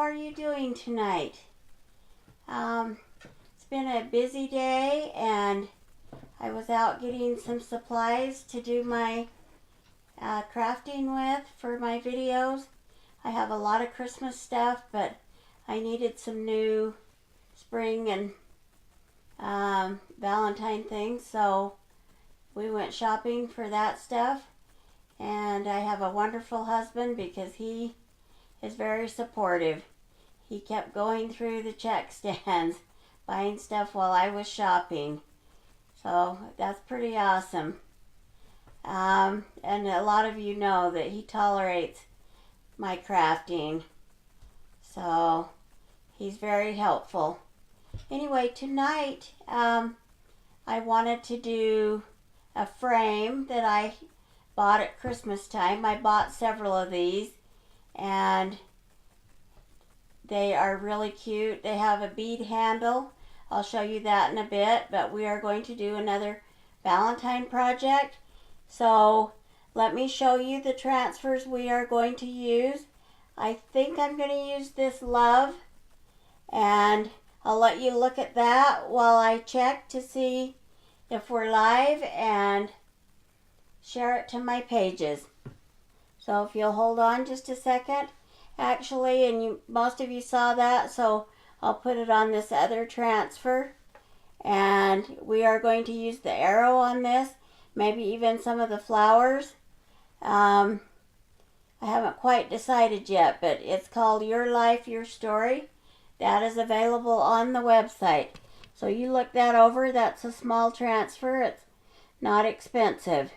are you doing tonight? It's been a busy day and I was out getting some supplies to do my crafting with for my videos. I have a lot of Christmas stuff, but I needed some new spring and Valentine things, so we went shopping for that stuff. And I have a wonderful husband because he is very supportive. He kept going through the check stands buying stuff while I was shopping. So that's pretty awesome. And a lot of you know that he tolerates my crafting. So he's very helpful. Anyway, tonight I wanted to do a frame that I bought at Christmas time. I bought several of these and they are really cute. They have a bead handle. I'll show you that in a bit, but we are going to do another Valentine project. So let me show you the transfers we are going to use. I think I'm going to use this Love, and I'll let you look at that while I check to see if we're live and share it to my pages. So if you'll hold on just a second. Actually, and most of you saw that, so I'll put it on this other transfer. And we are going to use the arrow on this, maybe even some of the flowers. I haven't quite decided yet, but it's called Your Life, Your Story. That is available on the website. So you look that over. That's a small transfer. It's not expensive.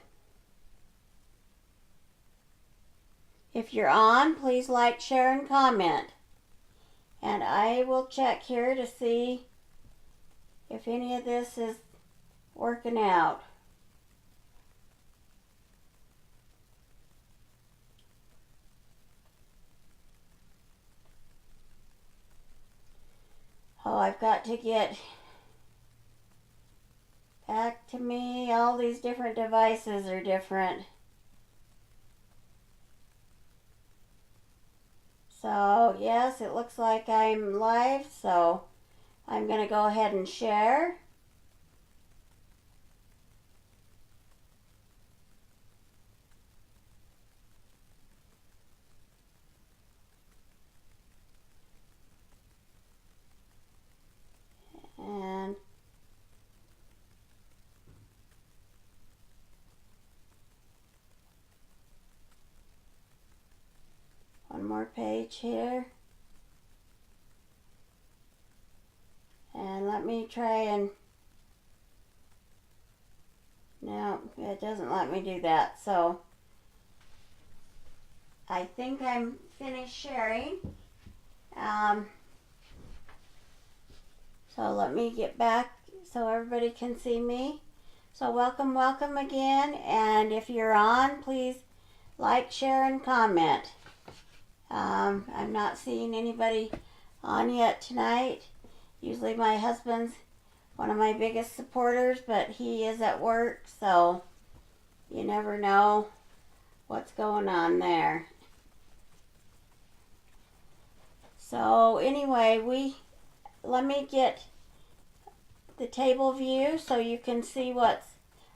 If you're on, please like, share, and comment. And I will check here to see if any of this is working out. Oh, I've got to get back to me. All these different devices are different. So, yes, it looks like I'm live, so I'm going to go ahead and share. And one more page here. And let me try and... No, it doesn't let me do that. So I think I'm finished sharing. So let me get back so everybody can see me. So welcome again. And if you're on, please like, share, and comment. I'm not seeing anybody on yet tonight. Usually my husband's one of my biggest supporters, but he is at work, so you never know what's going on there. So anyway, let me get the table view so you can see what's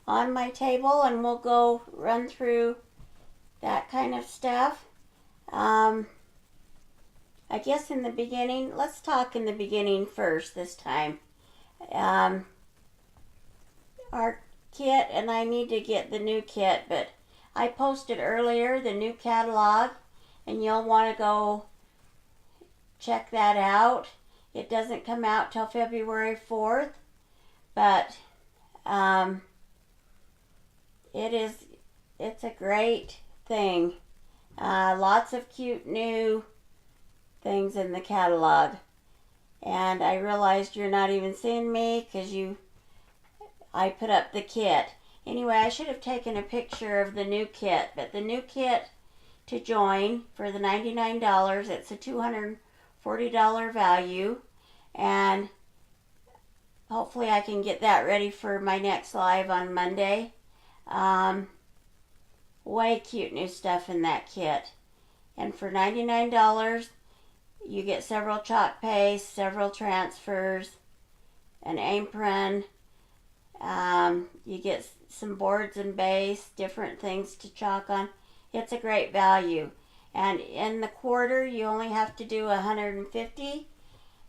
on my table, and we'll go run through that kind of stuff. I guess in the beginning, let's talk in the beginning first this time. Our kit, and I need to get the new kit, but I posted earlier the new catalog, and you'll want to go check that out. It doesn't come out till February 4th, but it's a great thing. Lots of cute new things in the catalog. And I realized you're not even seeing me because I put up the kit. Anyway, I should have taken a picture of the new kit, but the new kit to join for the $99, it's a $240 value, and hopefully I can get that ready for my next live on Monday. Way cute new stuff in that kit. And for $99, You get several chalk pastes, several transfers, an apron. You get some boards and base, different things to chalk on. It's a great value. And in the quarter, you only have to do 150.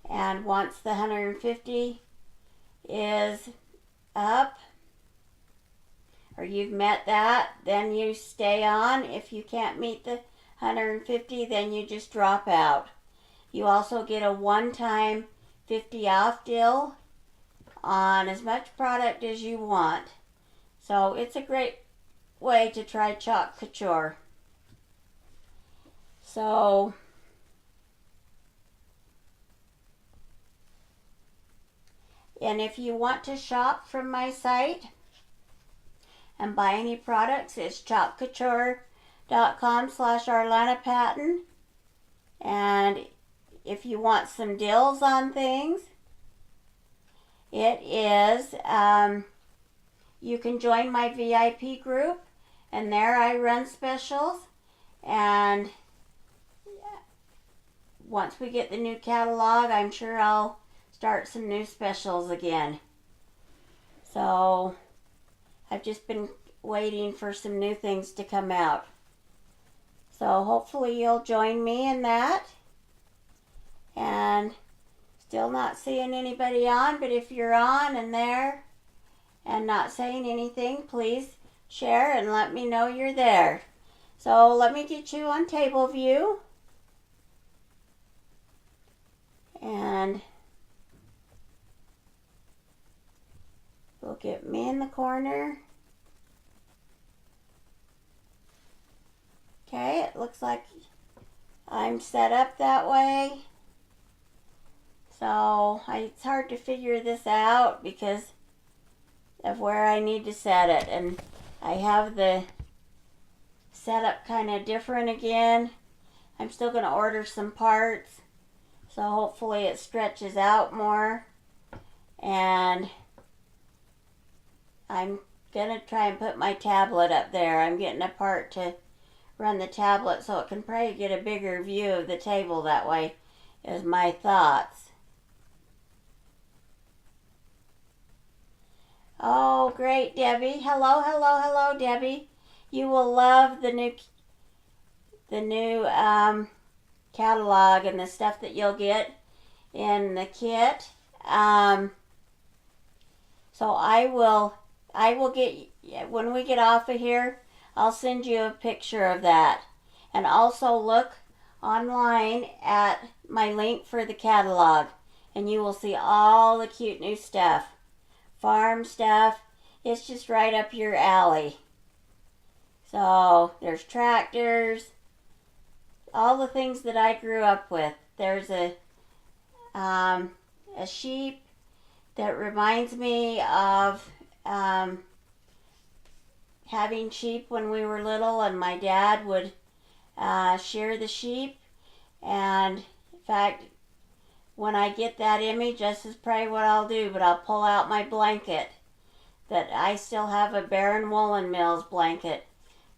And once the 150 is up, or you've met that, then you stay on. If you can't meet the 150, then you just drop out. You also get a one-time 50 off deal on as much product as you want. So it's a great way to try Chalk Couture. So and if you want to shop from my site and buy any products, it's chalkcouture.com/ArlanaPatton. And if you want some deals on things, it is, you can join my VIP group, and there I run specials. And once we get the new catalog, I'm sure I'll start some new specials again. So I've just been waiting for some new things to come out. So hopefully you'll join me in that. And still not seeing anybody on, but if you're on and there and not saying anything, please share and let me know you're there. So let me get you on table view. And we'll get me in the corner. Okay, it looks like I'm set up that way. So it's hard to figure this out because of where I need to set it. And I have the setup kind of different again. I'm still going to order some parts. So hopefully it stretches out more. And I'm going to try and put my tablet up there. I'm getting a part to run the tablet so it can probably get a bigger view of the table that way, is my thoughts. Oh, great, Debbie. Hello, hello, hello, Debbie. You will love the new catalog and the stuff that you'll get in the kit. So I will get, when we get off of here, I'll send you a picture of that. And also look online at my link for the catalog, and you will see all the cute new stuff. Farm stuff. It's just right up your alley. So there's tractors, all the things that I grew up with. There's a sheep that reminds me of having sheep when we were little, and my dad would shear the sheep. And in fact, when I get that image, this is probably what I'll do, but I'll pull out my blanket. That I still have a Baron Woolen Mills blanket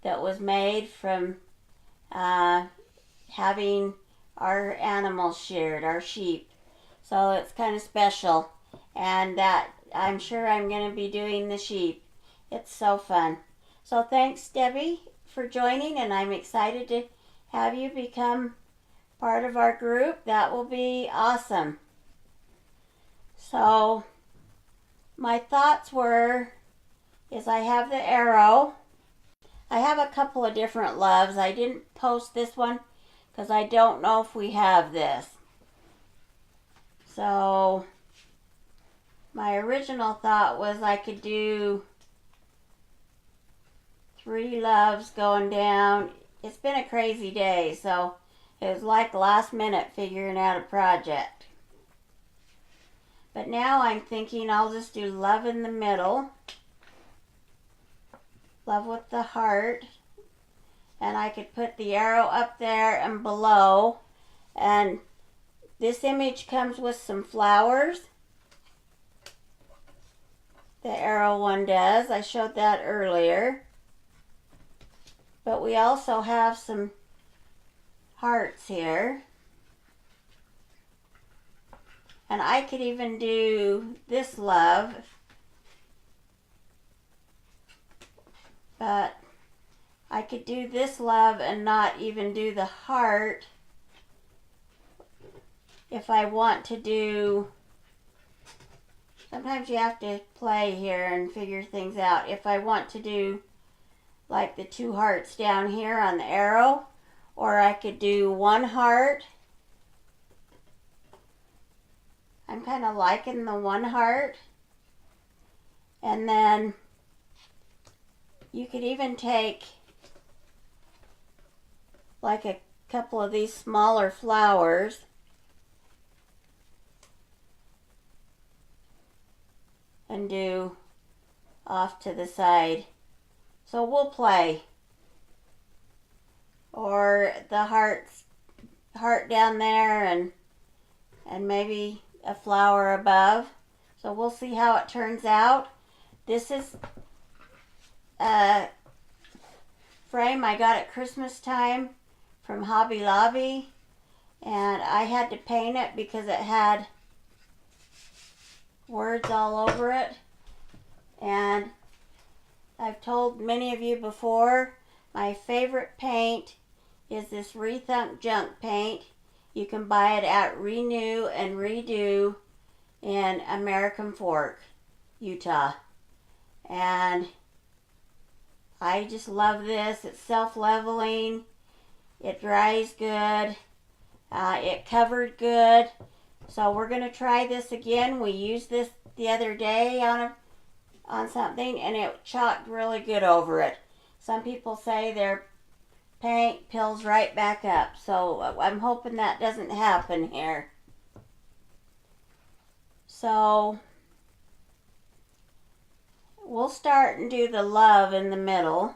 that was made from having our animals sheared, our sheep. So it's kind of special. And that I'm sure I'm going to be doing the sheep. It's so fun. So thanks, Debbie, for joining, and I'm excited to have you become part of our group. That will be awesome. So my thoughts were, is I have the arrow. I have a couple of different loves. I didn't post this one because I don't know if we have this. So my original thought was I could do 3 loves going down. It's been a crazy day, so it was like last minute figuring out a project. But now I'm thinking I'll just do love in the middle. Love with the heart. And I could put the arrow up there and below. And this image comes with some flowers. The arrow one does. I showed that earlier. But we also have some hearts here. And I could even do this love, but I could do this love and not even do the heart if I want to do. Sometimes you have to play here and figure things out. If I want to do like the 2 hearts down here on the arrow, or I could do 1 heart. I'm kind of liking the 1 heart. And then you could even take like a couple of these smaller flowers and do off to the side. So we'll play. Or the heart down there and maybe a flower above. So we'll see how it turns out. This is a frame I got at Christmas time from Hobby Lobby, and I had to paint it because it had words all over it. And I've told many of you before, my favorite paint is this Rethunk Junk paint. You can buy it at Renew and Redo in American Fork, Utah. And I just love this. It's self-leveling. It dries good. It covered good. So we're going to try this again. We used this the other day on something, and it chalked really good over it. Some people say their paint pills right back up. So I'm hoping that doesn't happen here. So we'll start and do the love in the middle.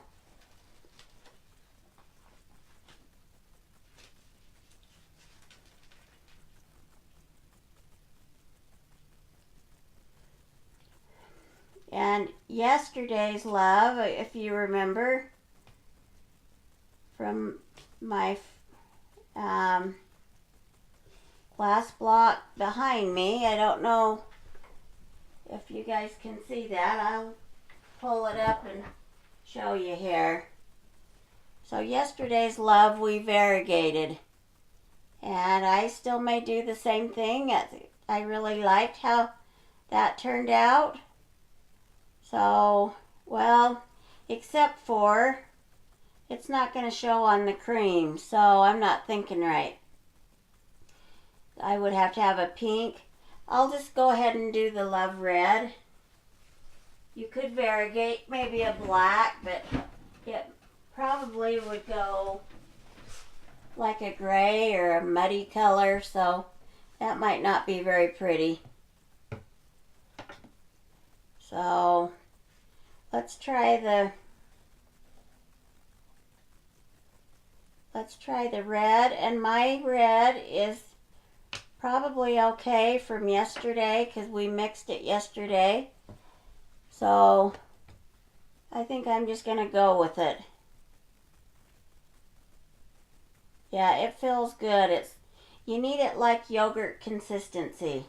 And yesterday's love, if you remember, from my glass block behind me, I don't know if you guys can see that. I'll pull it up and show you here. So yesterday's love we variegated, and I still may do the same thing. I really liked how that turned out. So, well, except for it's not going to show on the cream, so I'm not thinking right. I would have to have a pink. I'll just go ahead and do the love red. You could variegate maybe a black, but it probably would go like a gray or a muddy color, so that might not be very pretty. So let's try the red, and my red is probably okay from yesterday because we mixed it yesterday. So I think I'm just going to go with it. Yeah, it feels good. You need it like yogurt consistency.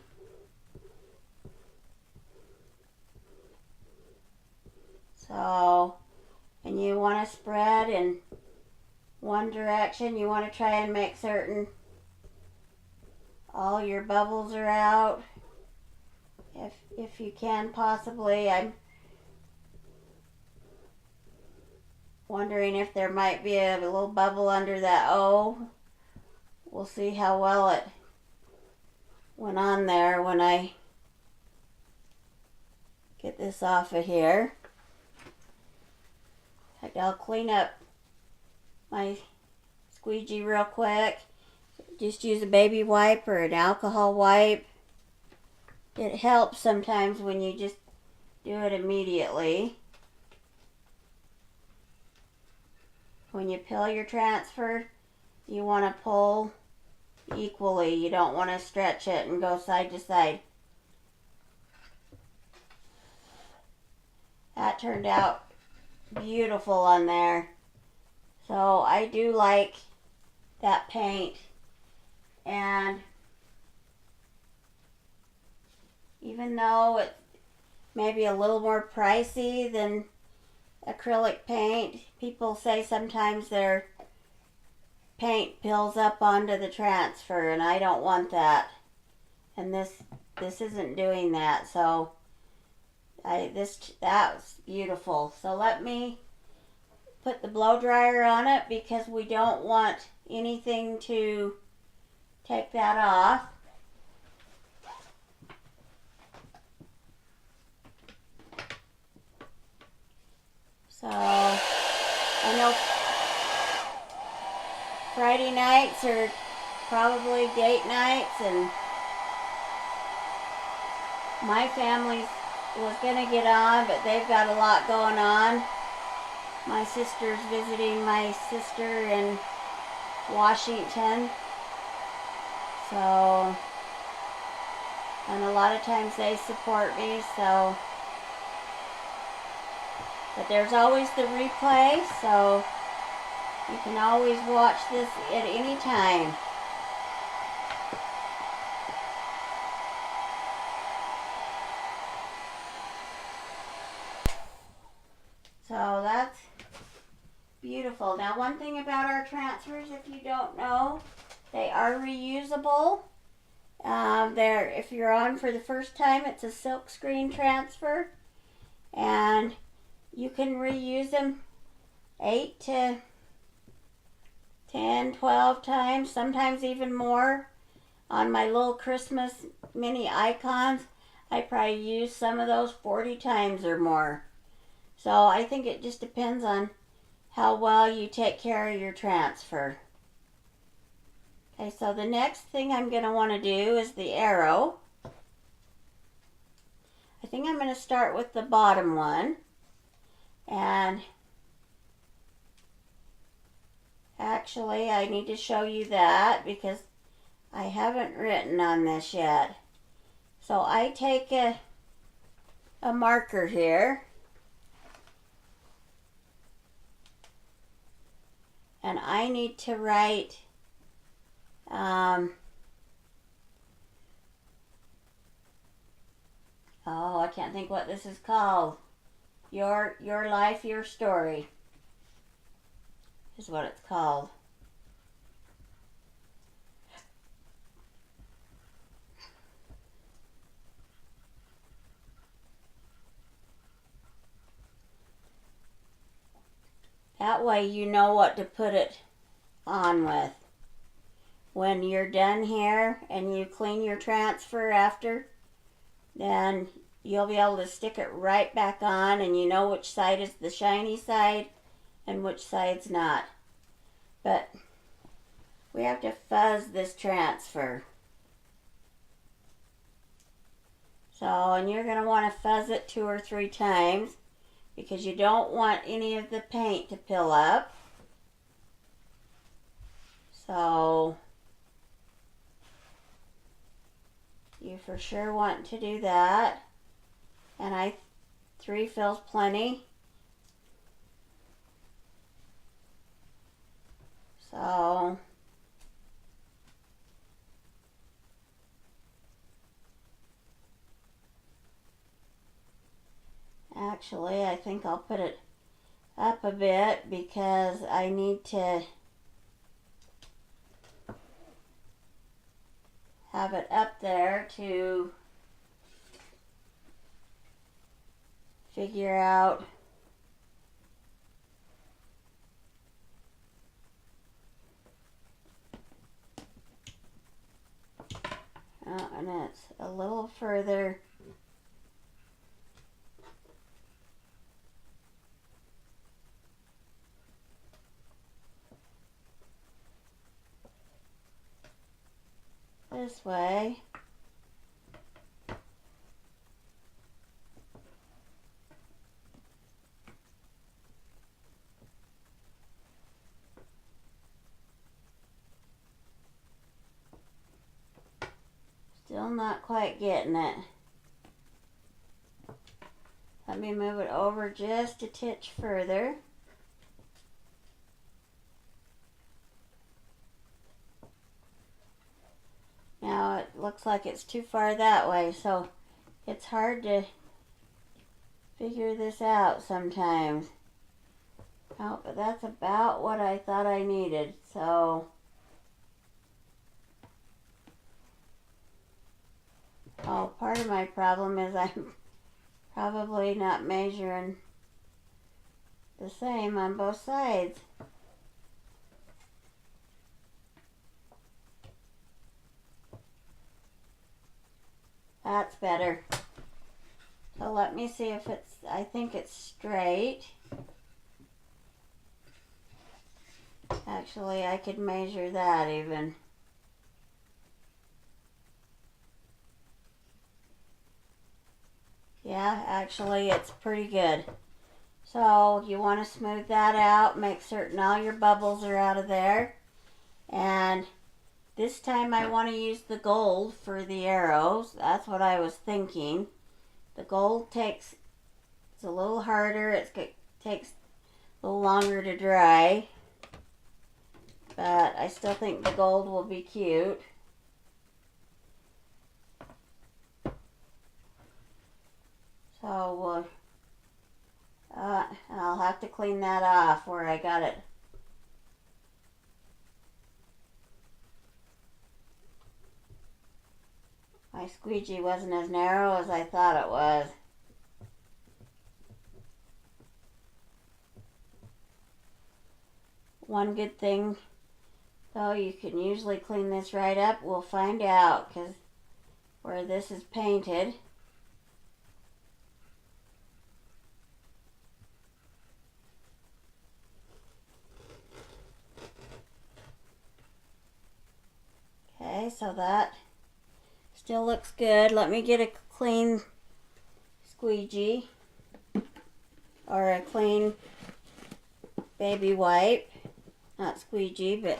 So, and you want to spread in one direction. You want to try and make certain all your bubbles are out. If you can possibly. I'm wondering if there might be a little bubble under that O. We'll see how well it went on there when I get this off of here. I'll clean up my squeegee real quick. Just use a baby wipe or an alcohol wipe. It helps sometimes when you just do it immediately. When you peel your transfer, you want to pull equally. You don't want to stretch it and go side to side. That turned out beautiful on there. So I do like that paint, and even though it's maybe a little more pricey than acrylic paint, people say sometimes their paint pills up onto the transfer, and I don't want that. And this isn't doing that, so that was beautiful. So let me put the blow dryer on it because we don't want anything to take that off. So I know Friday nights are probably date nights, and my family was going to get on, but they've got a lot going on. My sister's visiting my sister in Washington. So, and a lot of times they support me, so. But there's always the replay, so you can always watch this at any time. So that's beautiful. Now, one thing about our transfers, if you don't know, they are reusable. If you're on for the first time, it's a silk screen transfer, and you can reuse them 8 to 10, 12 times, sometimes even more. On my little Christmas mini icons, I probably use some of those 40 times or more. So I think it just depends on how well you take care of your transfer. Okay, so the next thing I'm going to want to do is the arrow. I think I'm going to start with the bottom one. And actually, I need to show you that because I haven't written on this yet. So I take a marker here, and I need to write oh, I can't think what this is called. Your life, your story is what it's called. That way you know what to put it on with. When you're done here and you clean your transfer after, then you'll be able to stick it right back on, and you know which side is the shiny side and which side's not. But we have to fuzz this transfer. So, and you're going to want to fuzz it 2 or 3 times because you don't want any of the paint to pill up. So you for sure want to do that. And 3 fills plenty. So actually, I think I'll put it up a bit because I need to have it up there to figure out and it's a little further this way. Still not quite getting it. Let me move it over just a titch further. Now it looks like it's too far that way, so It's hard to figure this out sometimes. Oh, but that's about what I thought I needed, so... Oh, part of my problem is I'm probably not measuring the same on both sides. That's better. So let me see if it's, I think it's straight. Actually, I could measure that even. Yeah, actually it's pretty good. So you want to smooth that out, make certain all your bubbles are out of there. And this time I want to use the gold for the arrows. That's what I was thinking. The gold it's a little harder, it takes a little longer to dry. But I still think the gold will be cute. So I'll have to clean that off where I got it. My squeegee wasn't as narrow as I thought it was. One good thing, though, you can usually clean this right up. We'll find out, because where this is painted, okay, so that still looks good. Let me get a clean squeegee or a clean baby wipe. Not squeegee, but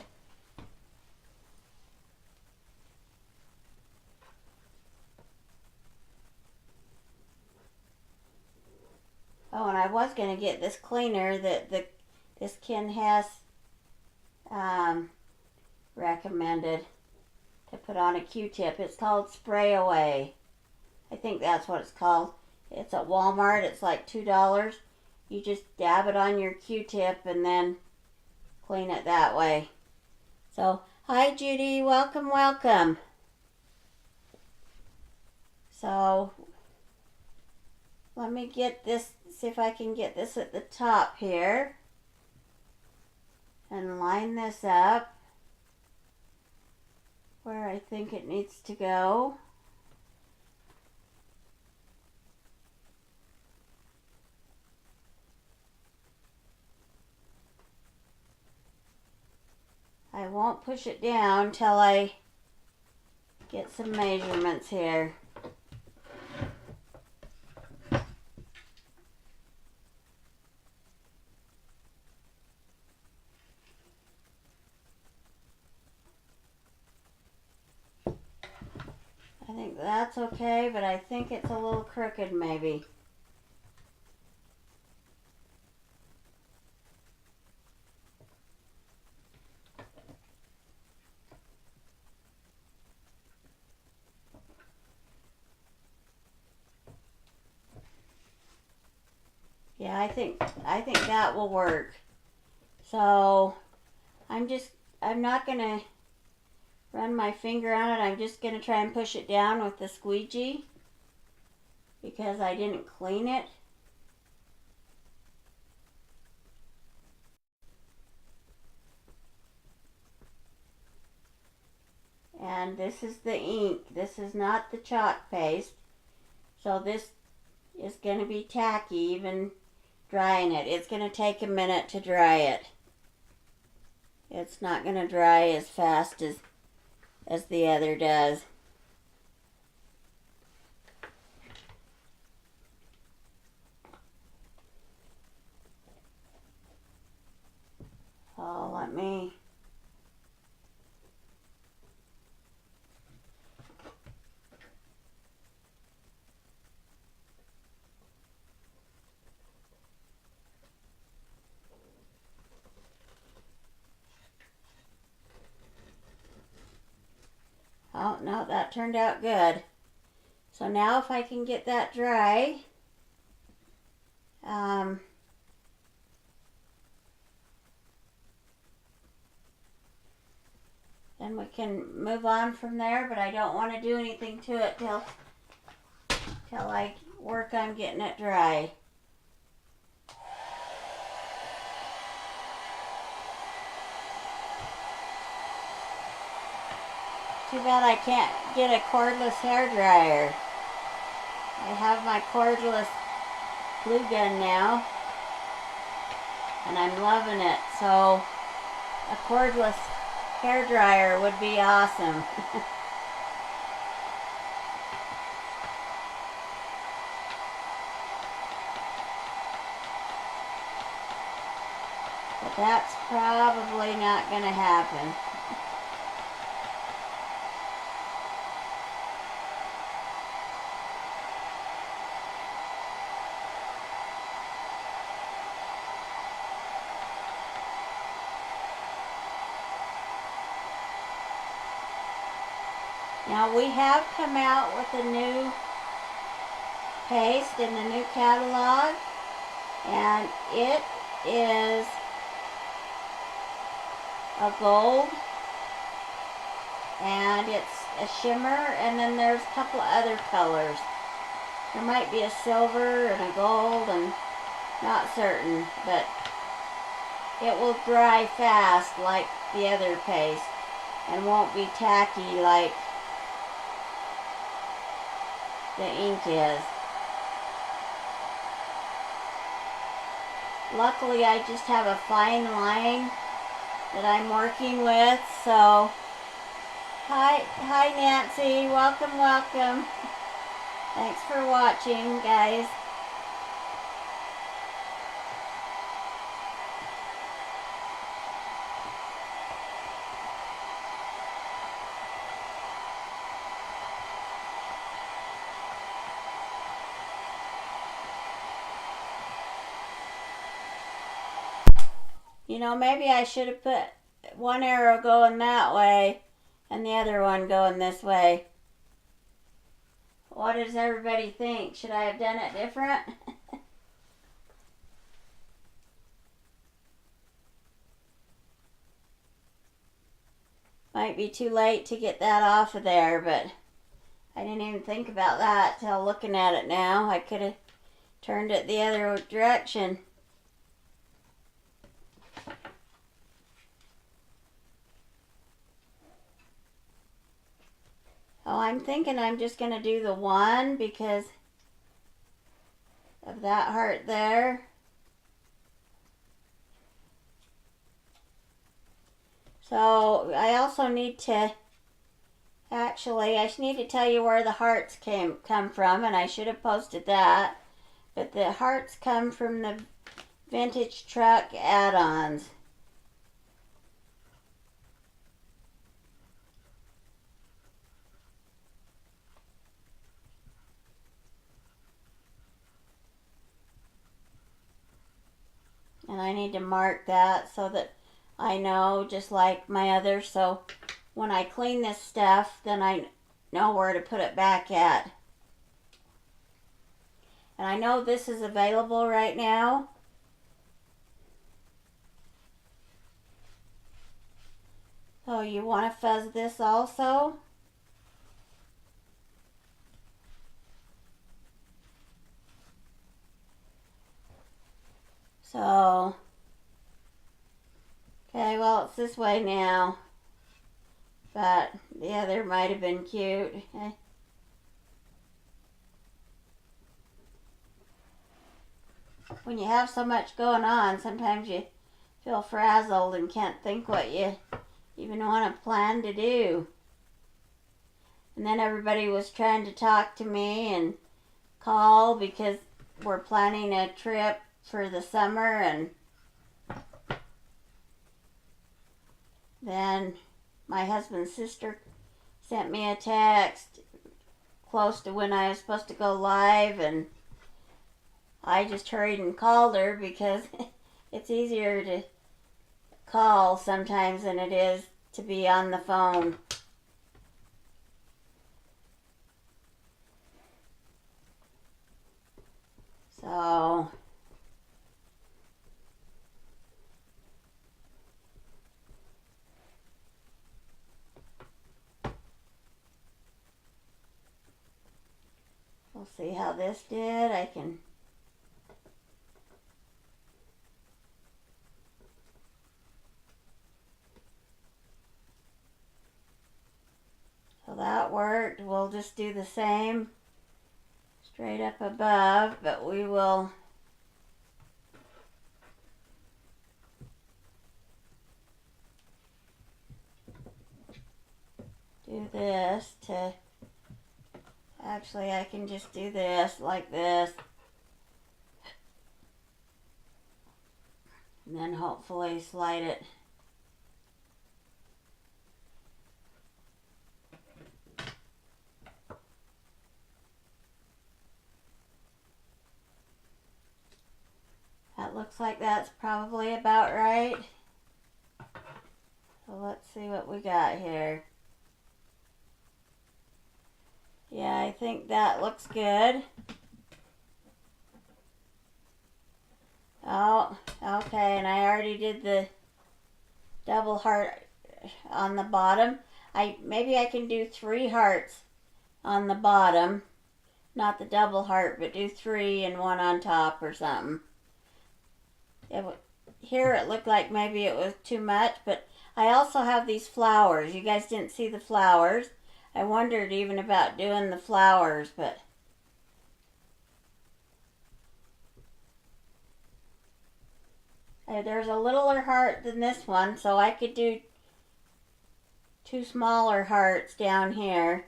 oh, and I was going to get this cleaner that this Ken has recommended to put on a Q-tip. It's called Spray Away. I think that's what it's called. It's at Walmart. It's like $2. You just dab it on your Q-tip and then clean it that way. So, hi Judy, welcome, welcome. So, let me get this, see if I can get this at the top here. And line this up where I think it needs to go. I won't push it down till I get some measurements here. I think that's okay, but I think it's a little crooked maybe. Yeah, I think that will work. So I'm not gonna run my finger on it. I'm just gonna try and push it down with the squeegee because I didn't clean it. And this is the ink. This is not the chalk paste. So this is going to be tacky even drying it. It's going to take a minute to dry it. It's not going to dry as fast as the other does. So let me oh, no, that turned out good. So now if I can get that dry, then we can move on from there, but I don't want to do anything to it till I work on getting it dry. Too bad I can't get a cordless hair dryer. I have my cordless glue gun now, and I'm loving it. So a cordless hair dryer would be awesome. But that's probably not going to happen. Now we have come out with a new paste in the new catalog, and it is a gold, and it's a shimmer, and then there's a couple of other colors. There might be a silver and a gold, and not certain, but it will dry fast like the other paste and won't be tacky like the ink is. Luckily I just have a fine line that I'm working with, so hi Nancy, welcome. Thanks for watching, guys. You know, maybe I should have put one arrow going that way and the other one going this way. What does everybody think? Should I have done it different? Might be too late to get that off of there, but I didn't even think about that till looking at it now. I could have turned it the other direction. Oh, I'm thinking I'm just going to do the one because of that heart there. So I also need to, actually, I need to tell you where the hearts come from, and I should have posted that. But the hearts come from the Vintage Truck add-ons. And I need to mark that so that I know, just like my others, so when I clean this stuff, then I know where to put it back at. And I know this is available right now. So you want to fuzz this also. So, okay, well, it's this way now, but the other might have been cute. When you have so much going on, sometimes you feel frazzled and can't think what you even want to plan to do. And then everybody was trying to talk to me and call because we're planning a trip for the summer, and then my husband's sister sent me a text close to when I was supposed to go live, and I just hurried and called her because it's easier to call sometimes than it is to be on the phone. So we'll see how this did. So that worked. We'll just do the same straight up above, but we will do this to, actually I can just do this like this, and then hopefully slide it that looks like that's probably about right. So let's see what we got here. Yeah, I think that looks good. Oh, okay, and I already did the double heart on the bottom. Maybe I can do 3 hearts on the bottom. Not the double heart, but do 3 and 1 on top or something. Here it looked like maybe it was too much, but I also have these flowers. You guys didn't see the flowers. I wondered even about doing the flowers, but there's a littler heart than this one, so I could do 2 smaller hearts down here.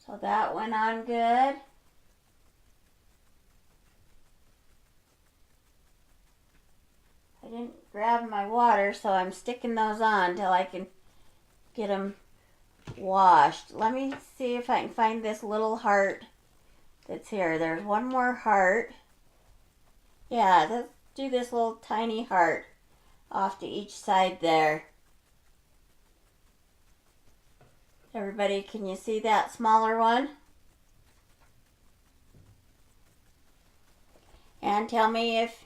So that went on good. I didn't grab my water, so I'm sticking those on till I can get them washed. Let me see if I can find this little heart that's here. There's one more heart. Yeah, let's do this little tiny heart off to each side there. Everybody, can you see that smaller one? And tell me if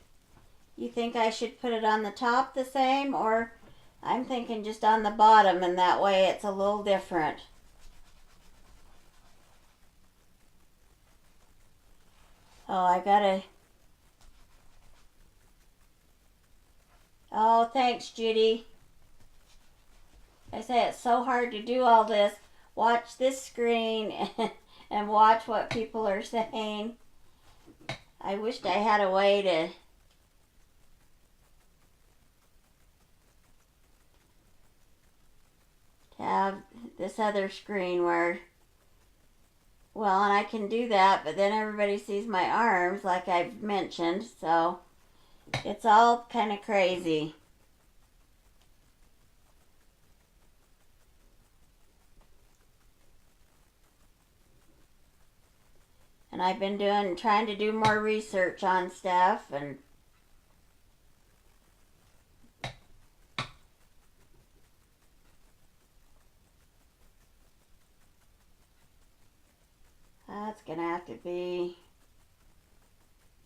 you think I should put it on the top the same, or I'm thinking just on the bottom, and that way it's a little different. Oh, I gotta... Oh, thanks, Judy. I say it's so hard to do all this. Watch this screen and watch what people are saying. I wished I had a way to have this other screen where, well, and I can do that, but then everybody sees my arms like I've mentioned, so it's all kind of crazy. And I've been trying to do more research on stuff, and that's gonna have to be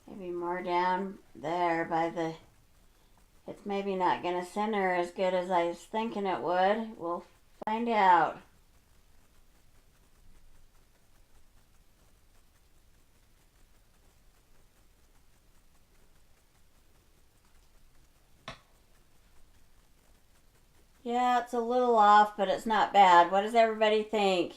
maybe more down there by the, it's maybe not gonna center as good as I was thinking it would. We'll find out. Yeah, it's a little off, but it's not bad. What does everybody think?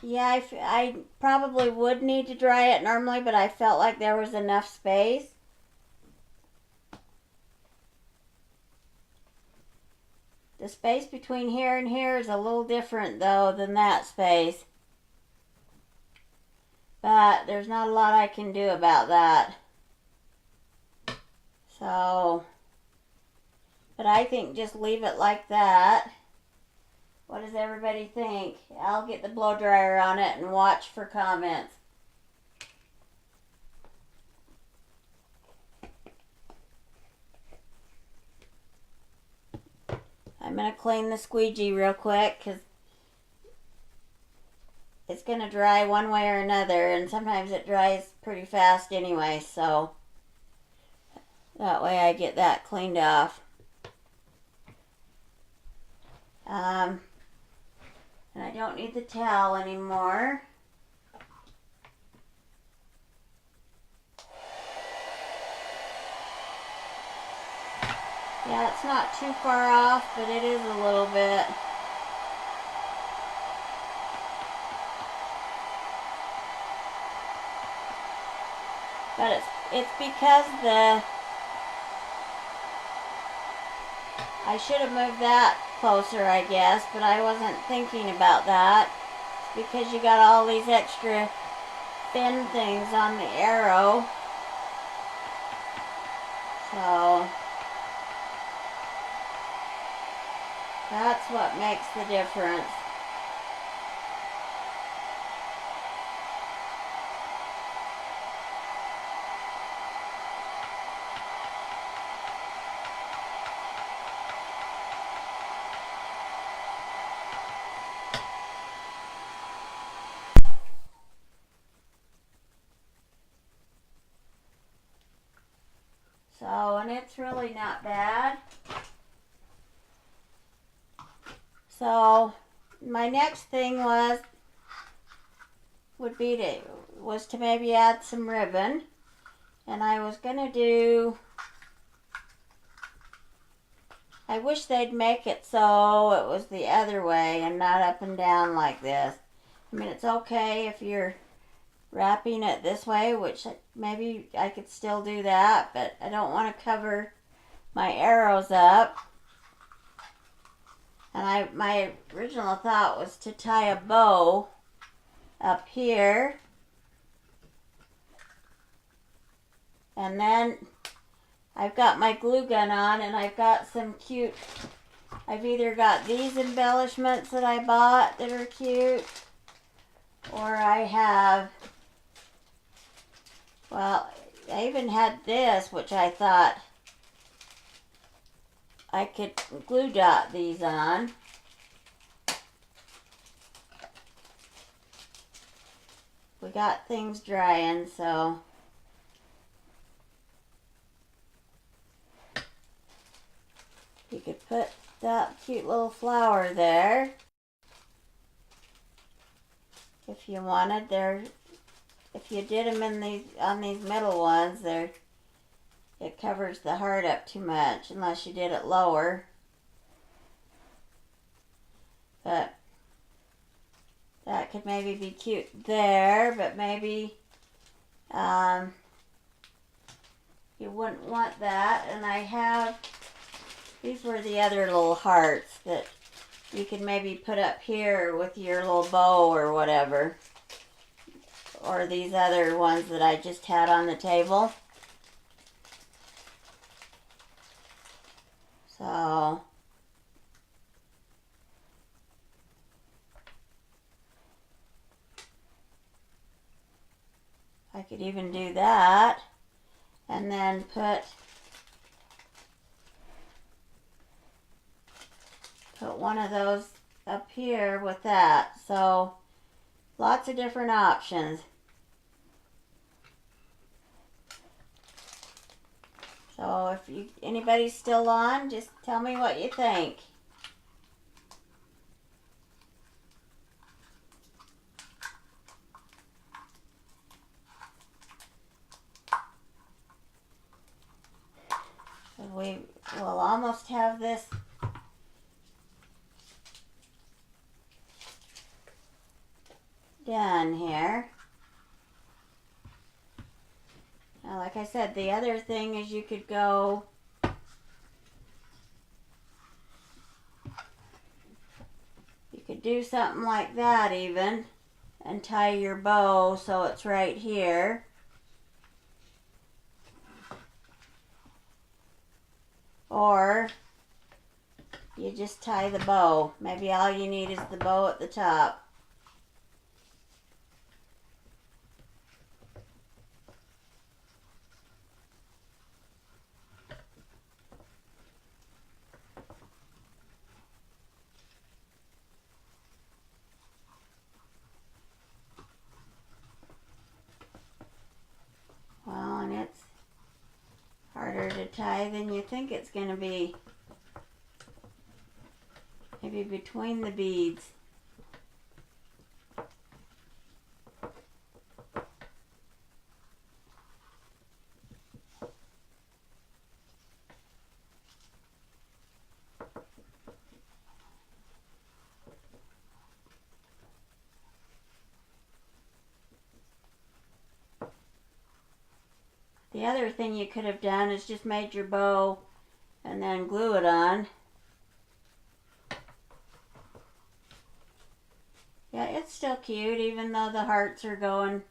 Yeah, I probably would need to dry it normally, but I felt like there was enough space. The space between here and here is a little different, though, than that space. But there's not a lot I can do about that. So, but I think just leave it like that. What does everybody think? I'll get the blow dryer on it and watch for comments. I'm going to clean the squeegee real quick because it's going to dry one way or another, and sometimes it dries pretty fast anyway, so that way I get that cleaned off. And I don't need the towel anymore. Yeah, it's not too far off, but it is a little bit. But it's because I should have moved that closer, I guess, but I wasn't thinking about that. It's because you got all these extra thin things on the arrow. So that's what makes the difference. So, and it's really not bad. So, my next thing was to maybe add some ribbon, and I was gonna do. I wish they'd make it so it was the other way and not up and down like this. I mean, it's okay if you're wrapping it this way, which maybe I could still do that, but I don't want to cover my arrows up. And my original thought was to tie a bow up here, and then I've got my glue gun on, and I've got some cute, I've either got these embellishments that I bought that are cute, or I have, well, I even had this, which I thought I could glue dot these on. We got things drying, so you could put that cute little flower there if you wanted. If you did them on these middle ones, it covers the heart up too much unless you did it lower. But that could maybe be cute there, but maybe you wouldn't want that. And these were the other little hearts that you could maybe put up here with your little bow or whatever. Or these other ones that I just had on the table. So I could even do that and then put one of those up here with that. So lots of different options. So if anybody's still on, just tell me what you think. So we will almost have this done here. Now, like I said, the other thing is you could go do something like that even and tie your bow so it's right here. Or you just tie the bow. Maybe all you need is the bow at the top. tie than you think it's going to be. Maybe between the beads. The other thing you could have done is just made your bow and then glue it on. Yeah, it's still cute even though the hearts are going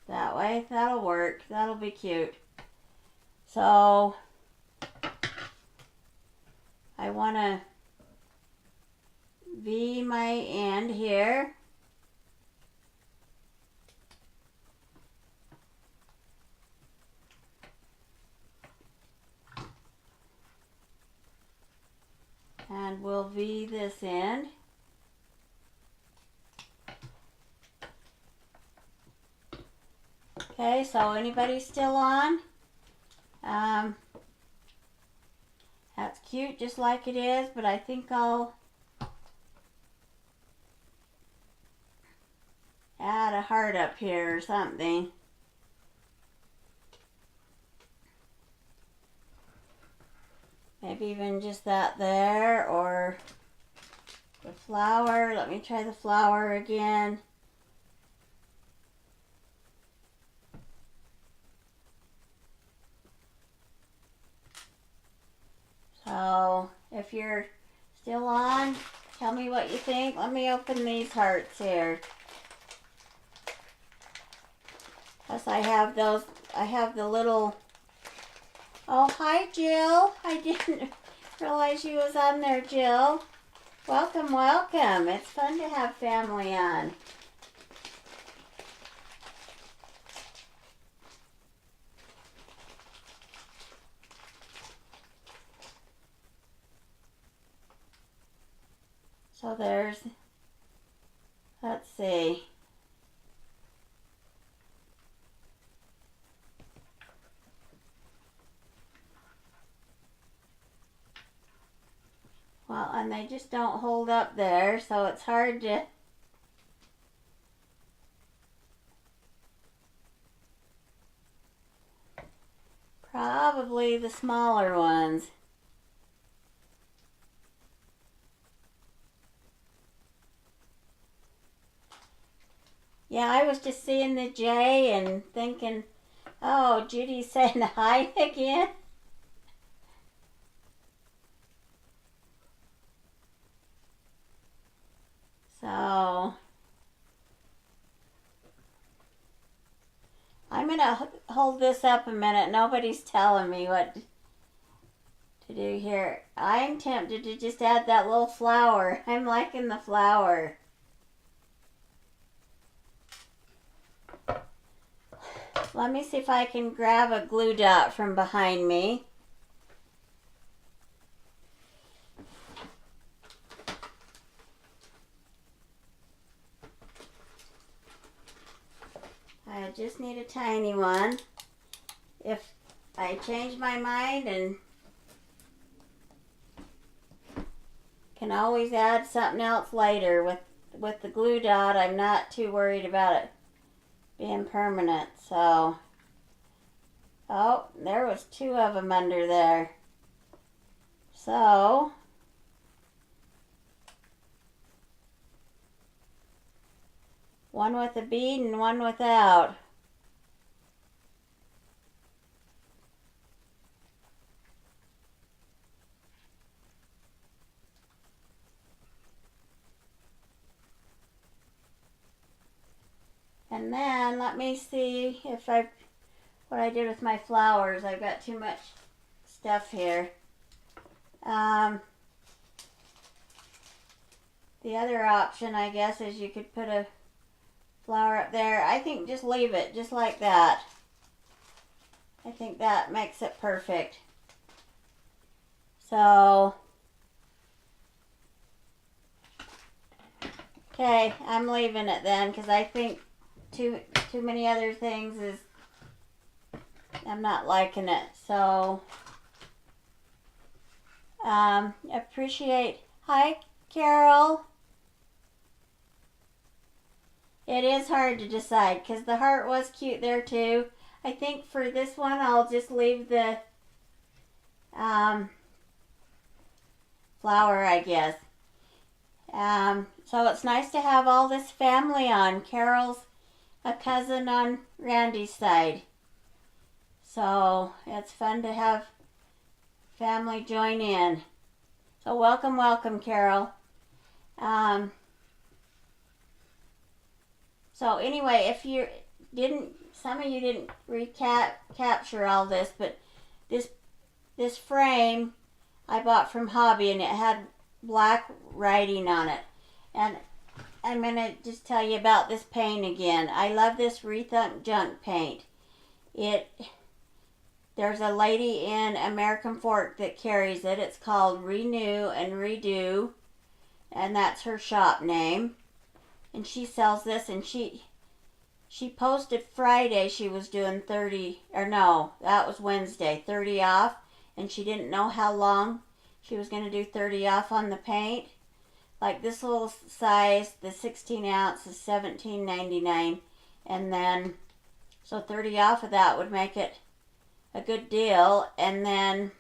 that way. That'll work. That'll be cute. So I want to V my end here. And we'll V this end. Okay, so anybody still on? That's cute just like it is, but I think I'll add a heart up here or something. Maybe even just that there, or the flower. Let me try the flower again. So, if you're still on, tell me what you think. Let me open these hearts here. Plus I have those, I have the little... Oh, hi, Jill. I didn't realize you was on there, Jill. Welcome, welcome. It's fun to have family on. So there's, let's see. Well, and they just don't hold up there, so it's hard to... Probably the smaller ones. Yeah, I was just seeing the J and thinking, oh, Judy's saying hi again. So, I'm going to hold this up a minute. Nobody's telling me what to do here. I'm tempted to just add that little flower. I'm liking the flower. Let me see if I can grab a glue dot from behind me. I just need a tiny one. If I change my mind and can always add something else later with the glue dot, I'm not too worried about it being permanent. So, oh, there was two of them under there. So, one with a bead and one without. And then let me see if what I did with my flowers. I've got too much stuff here. The other option, I guess, is you could put a flower up there. I think just leave it just like that. I think that makes it perfect. So, okay, I'm leaving it then because I think too many other things is I'm not liking it. So, appreciate. Hi, Carol. It is hard to decide because the heart was cute there too. I think for this one I'll just leave the flower, I guess. So it's nice to have all this family on. Carol's a cousin on Randy's side. So it's fun to have family join in. So welcome, welcome, Carol. So anyway, if you didn't, some of you didn't capture all this, but this frame I bought from Hobby, and it had black writing on it. And I'm going to just tell you about this paint again. I love this Rethunk Junk paint. There's a lady in American Fork that carries it. It's called Renew and Redo, and that's her shop name. And she sells this, and she posted Friday she was doing 30, or no, that was Wednesday, 30 off, and she didn't know how long she was going to do 30 off on the paint. Like this little size, the 16 ounce is $17.99, and then, so 30 off of that would make it a good deal, and then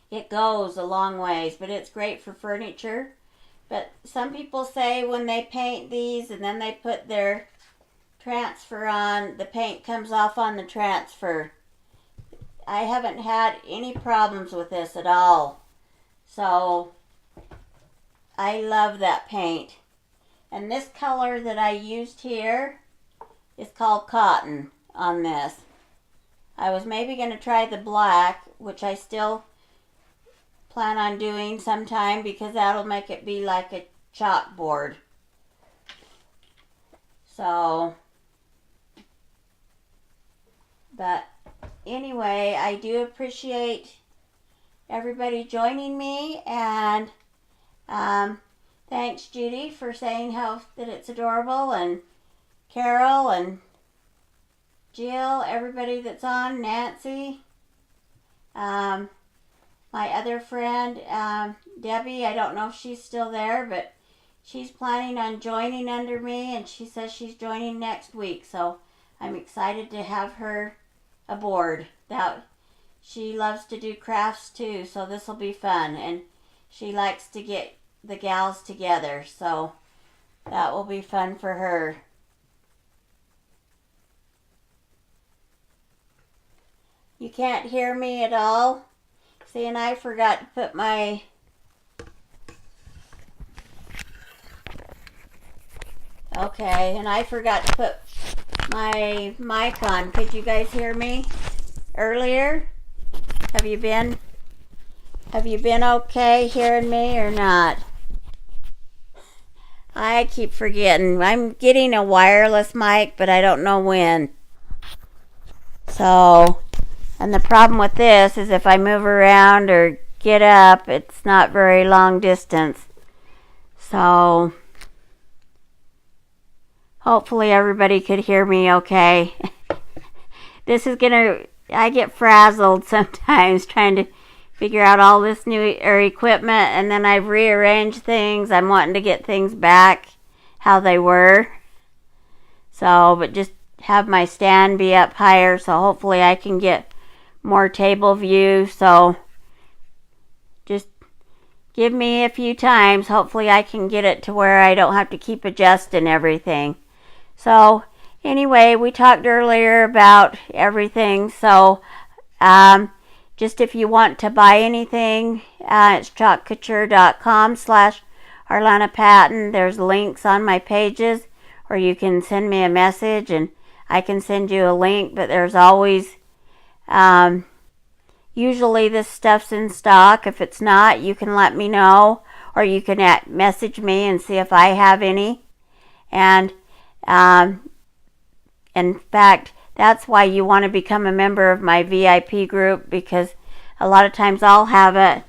it goes a long ways, but it's great for furniture. But some people say when they paint these and then they put their transfer on, the paint comes off on the transfer. I haven't had any problems with this at all. So I love that paint. And this color that I used here is called Cotton on this. I was maybe going to try the black, which I still plan on doing sometime because that'll make it be like a chalkboard. So, but anyway, I do appreciate everybody joining me, and thanks Judy for saying that it's adorable, and Carol and Jill, everybody that's on, Nancy, my other friend, Debbie, I don't know if she's still there, but she's planning on joining under me, and she says she's joining next week, so I'm excited to have her aboard. She loves to do crafts too, so this will be fun, and she likes to get the gals together, so that will be fun for her. You can't hear me at all? See, and I forgot to put my and I forgot to put my mic on. Could you guys hear me earlier? Have you been okay hearing me or not? I keep forgetting. I'm getting a wireless mic, but I don't know when. So, and the problem with this is if I move around or get up, it's not very long distance. So, hopefully everybody could hear me okay. I get frazzled sometimes trying to figure out all this new equipment, and then I've rearranged things. I'm wanting to get things back how they were. So, but just have my stand be up higher, so hopefully I can get more table view. So just give me a few times. Hopefully I can get it to where I don't have to keep adjusting everything. So anyway, we talked earlier about everything. So just if you want to buy anything, it's chalkcouture.com/Arlana Patton. There's links on my pages, or you can send me a message and I can send you a link, but there's always usually this stuff's in stock. If it's not, you can let me know, or you can message me and see if I have any. And in fact, that's why you want to become a member of my VIP group, because a lot of times I'll have it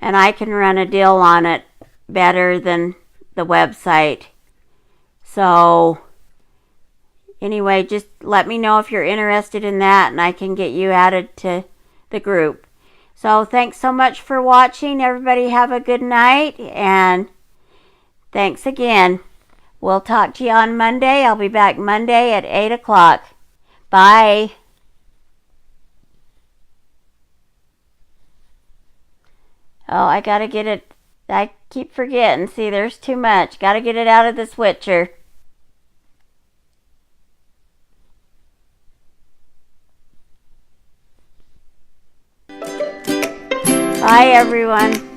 and I can run a deal on it better than the website. So anyway, just let me know if you're interested in that, and I can get you added to the group. So thanks so much for watching. Everybody have a good night, and thanks again. We'll talk to you on Monday. I'll be back Monday at 8 o'clock. Bye. Oh, I gotta get it. I keep forgetting. See, there's too much. Gotta get it out of the switcher. Bye, everyone.